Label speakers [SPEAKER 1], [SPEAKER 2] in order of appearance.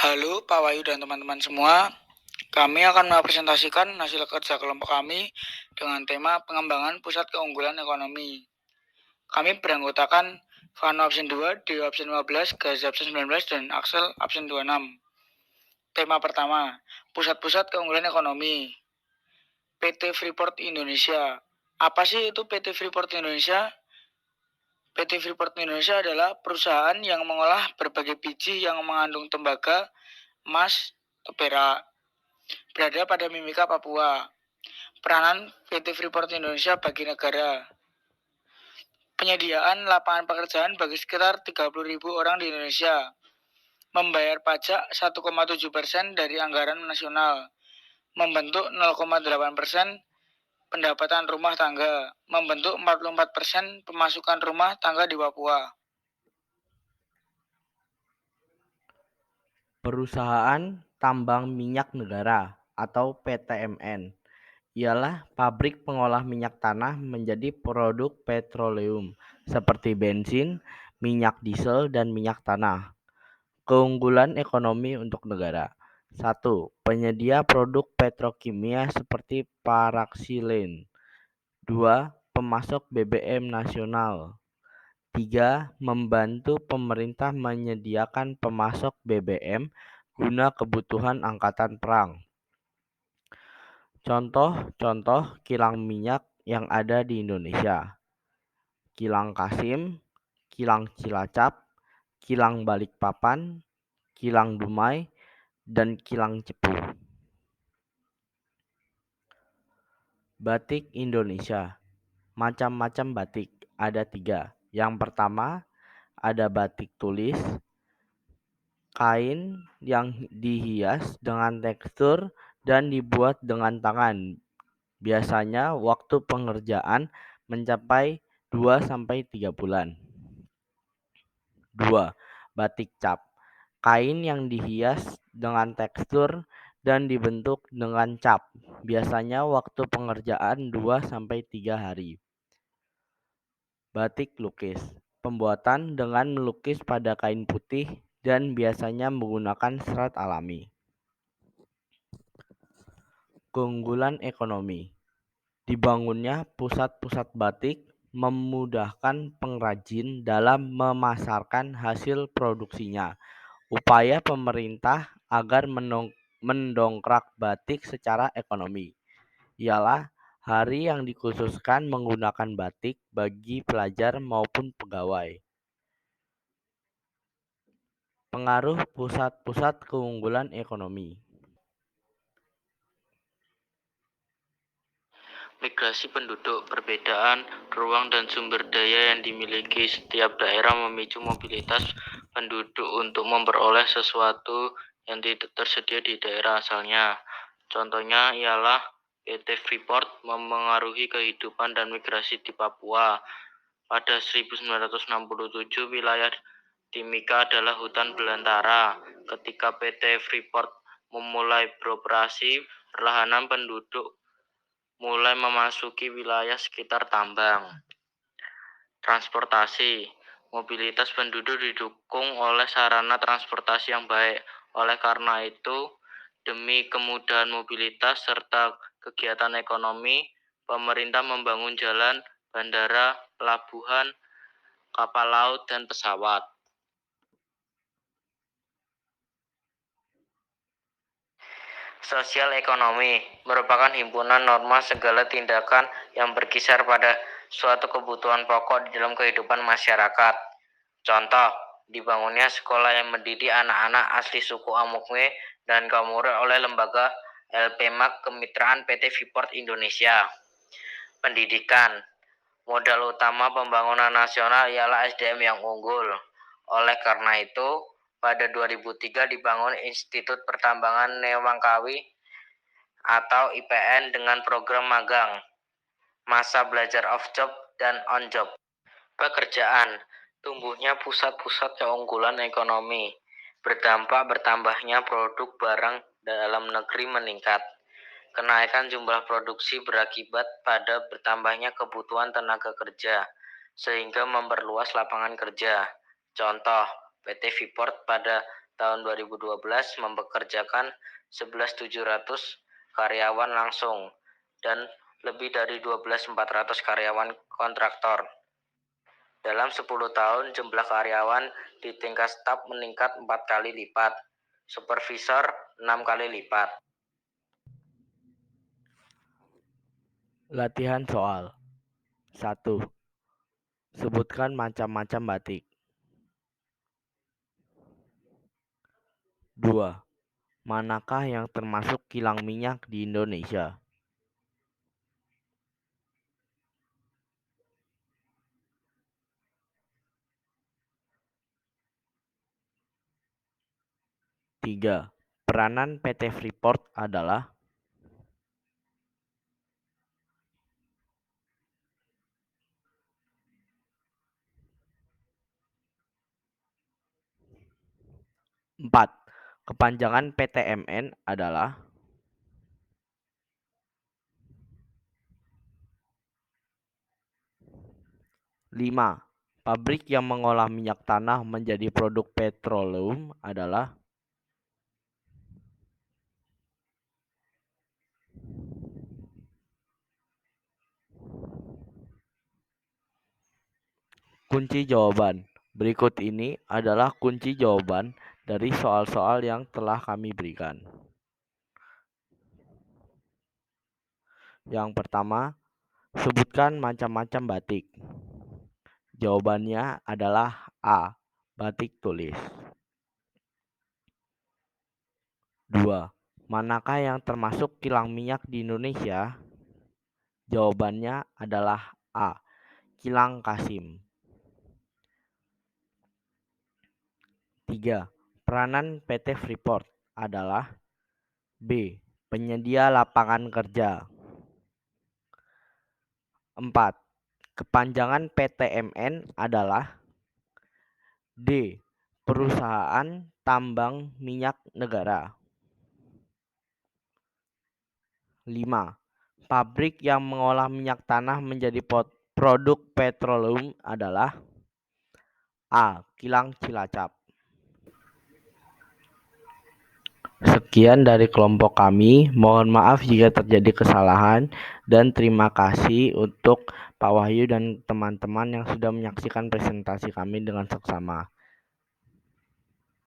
[SPEAKER 1] Halo Pak Wahyu dan teman-teman semua, kami akan mempresentasikan hasil kerja kelompok kami dengan tema pengembangan pusat keunggulan ekonomi. Kami beranggotakan Vano absen 2, Dewa absen 15, Gaza absen 19, dan Axel absen 26. Tema pertama, pusat-pusat keunggulan ekonomi. PT Freeport Indonesia. Apa sih itu PT Freeport Indonesia? PT Freeport Indonesia adalah perusahaan yang mengolah berbagai biji yang mengandung tembaga, emas, atau perak. Berada pada Mimika, Papua. Peranan PT Freeport Indonesia bagi negara. Penyediaan lapangan pekerjaan bagi sekitar 30.000 orang di Indonesia. Membayar pajak 1,7% dari anggaran nasional. Membentuk 0,8% pendapatan rumah tangga. Membentuk 44% pemasukan rumah tangga di Papua.
[SPEAKER 2] Perusahaan Tambang Minyak Negara atau PTMN ialah pabrik pengolah minyak tanah menjadi produk petroleum seperti bensin, minyak diesel, dan minyak tanah. Keunggulan ekonomi untuk negara. 1. Penyedia produk petrokimia seperti paraksilen. 2. Pemasok BBM nasional. 3. Membantu pemerintah menyediakan pemasok BBM guna kebutuhan angkatan perang. Contoh-contoh kilang minyak yang ada di Indonesia: Kilang Kasim, Kilang Cilacap, Kilang Balikpapan, Kilang Dumai, dan Kilang Cepu. Batik Indonesia. Macam-macam batik, ada 3. Yang pertama, ada batik tulis, kain yang dihias dengan tekstur dan dibuat dengan tangan. Biasanya waktu pengerjaan mencapai 2-3 bulan. 2. Batik cap. Kain yang dihias dengan tekstur dan dibentuk dengan cap. Biasanya waktu pengerjaan 2-3 hari. Batik lukis. Pembuatan dengan melukis pada kain putih dan biasanya menggunakan serat alami. Keunggulan ekonomi. Dibangunnya pusat-pusat batik memudahkan pengrajin dalam memasarkan hasil produksinya. Upaya pemerintah agar mendongkrak batik secara ekonomi ialah hari yang dikhususkan menggunakan batik bagi pelajar maupun pegawai. Pengaruh pusat-pusat keunggulan ekonomi.
[SPEAKER 3] Migrasi penduduk, perbedaan ruang dan sumber daya yang dimiliki setiap daerah memicu mobilitas penduduk untuk memperoleh sesuatu yang tidak tersedia di daerah asalnya. Contohnya ialah PT Freeport memengaruhi kehidupan dan migrasi di Papua. Pada 1967, wilayah Timika adalah hutan belantara. Ketika PT Freeport memulai beroperasi, perlahanan penduduk mulai memasuki wilayah sekitar tambang. Transportasi. Mobilitas penduduk didukung oleh sarana transportasi yang baik. Oleh karena itu, demi kemudahan mobilitas serta kegiatan ekonomi, pemerintah membangun jalan, bandara, pelabuhan, kapal laut, dan pesawat. Sosial ekonomi merupakan himpunan norma segala tindakan yang berkisar pada suatu kebutuhan pokok di dalam kehidupan masyarakat. Contoh, dibangunnya sekolah yang mendidik anak-anak asli suku Amukme dan Kamure oleh lembaga LPMAK Kemitraan PT Freeport Indonesia. Pendidikan. Modal utama pembangunan nasional ialah SDM yang unggul. Oleh karena itu, pada 2003 dibangun Institut Pertambangan Newangkawi atau IPN dengan program magang, masa belajar off-job dan on-job. Pekerjaan. Tumbuhnya pusat-pusat keunggulan ekonomi. Berdampak bertambahnya produk barang dalam negeri meningkat. Kenaikan jumlah produksi berakibat pada bertambahnya kebutuhan tenaga kerja, sehingga memperluas lapangan kerja. Contoh, PT Freeport pada tahun 2012 mempekerjakan 11.700 karyawan langsung dan lebih dari 12.400 karyawan kontraktor. Dalam 10 tahun, jumlah karyawan di tingkat staf meningkat 4 kali lipat, supervisor 6 kali lipat.
[SPEAKER 2] Latihan soal. 1. Sebutkan macam-macam batik. 2. Manakah yang termasuk kilang minyak di Indonesia? 3. Peranan PT Freeport adalah? 4. Kepanjangan PTMN adalah? 5. Pabrik yang mengolah minyak tanah menjadi produk petroleum adalah? 6. Kunci jawaban. Berikut ini adalah kunci jawaban dari soal-soal yang telah kami berikan. Yang pertama, sebutkan macam-macam batik. Jawabannya adalah A. Batik tulis. 2. Manakah yang termasuk kilang minyak di Indonesia? Jawabannya adalah A. Kilang Kasim. 3. Peranan PT Freeport adalah? B. Penyedia lapangan kerja. 4. Kepanjangan PTMN adalah? D. Perusahaan Tambang Minyak Negara. 5. Pabrik yang mengolah minyak tanah menjadi produk petroleum adalah? A. Kilang Cilacap. Sekian dari kelompok kami. Mohon maaf jika terjadi kesalahan dan terima kasih untuk Pak Wahyu dan teman-teman yang sudah menyaksikan presentasi kami dengan seksama.